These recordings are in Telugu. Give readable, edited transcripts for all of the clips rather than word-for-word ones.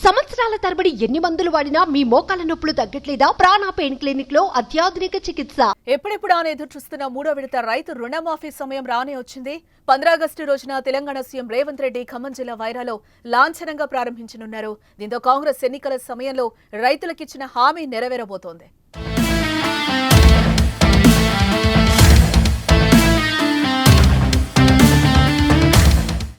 సంవత్సరాల తరబడి ఎన్ని మందులు వాడినా మీ మోకాల నొప్పులు తగ్గట్లేదా? ప్రాణ పెయిన్ క్లినిక్ లో అత్యాధునిక చికిత్స. ఎప్పుడెప్పుడు అని ఎదురు చూస్తున్న మూడో విడత రైతు రుణమాఫీ సమయం రానే వచ్చింది. 15 ఆగస్టు రోజున తెలంగాణ సీఎం రేవంత్ రెడ్డి ఖమ్మం జిల్లా వైరాలో లాంఛనంగా ప్రారంభించనున్నారు. దీంతో కాంగ్రెస్ ఎన్నికల సమయంలో రైతులకిచ్చిన హామీ నెరవేరబోతోంది.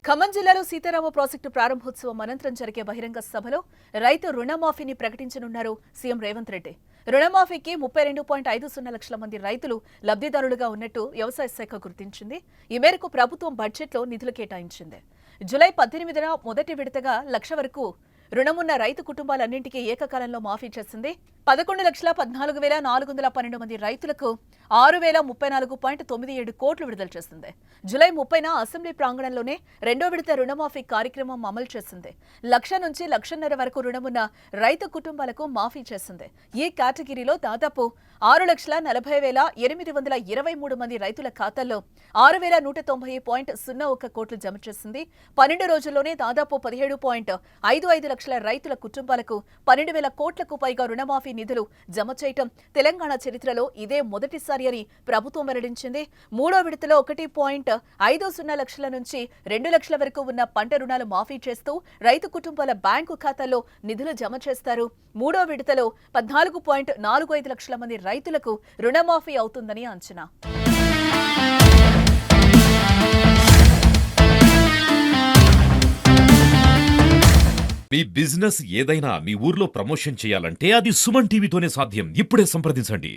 ఖమ్మం జిల్లాలో సీతారామ ప్రాజెక్టు ప్రారంభోత్సవం అనంతరం జరిగే బహిరంగ సభలో రైతు రుణమాఫీని ప్రకటించనున్నారు సీఎం రేవంత్ రెడ్డి. రుణమాఫీకి 32.50 లక్షల మంది రైతులు లబ్ధిదారులుగా ఉన్నట్టు వ్యవసాయ శాఖ గుర్తించింది. ఈ మేరకు ప్రభుత్వం బడ్జెట్లో నిధులు కేటాయించింది. జూలై 18న మొదటి విడతగా 1 లక్ష వరకు రుణమున్న రైతు కుటుంబాలన్నింటికీ ఏకకాలంలో మాఫీ చేసింది. 11,14,412 మంది రైతులకు 6,034.97 కోట్లు విడుదల చేసింది. జూలై 30న అసెంబ్లీ ప్రాంగణంలోనే రెండో విడత రుణమాఫీ కార్యక్రమం అమలు చేసింది. 1 లక్ష నుంచి 1.5 లక్షల వరకు రుణమున్న రైతు కుటుంబాలకు మాఫీ చేసింది. ఈ కేటగిరీలో దాదాపు 6,40,823 మంది రైతుల ఖాతాల్లో 6,190.01 కోట్లు జమ చేసింది. 12 రోజుల్లోనే దాదాపు 17.55 లక్షల రైతుల కుటుంబాలకు 12,000 కోట్లకు పైగా రుణమాఫీ నిధులు జమ చేయటం తెలంగాణ చరిత్రలో ఇదే మొదటిసారి అని ప్రభుత్వం వెల్లడించింది. మూడో విడతలో 1.50 లక్షల నుంచి 2 లక్షల వరకు ఉన్న పంట రుణాలు మాఫీ చేస్తూ రైతు కుటుంబాల బ్యాంకు ఖాతాల్లో నిధులు జమ చేస్తారు. మూడో విడతలో 14.45 లక్షల మంది రైతులకు రుణమాఫీ అవుతుందని అంచనా. మీ బిజినెస్ ఏదైనా మీ ఊర్లో ప్రమోషన్ చేయాలంటే అది సుమన్ టీవీతోనే సాధ్యం. ఇప్పుడే సంప్రదించండి.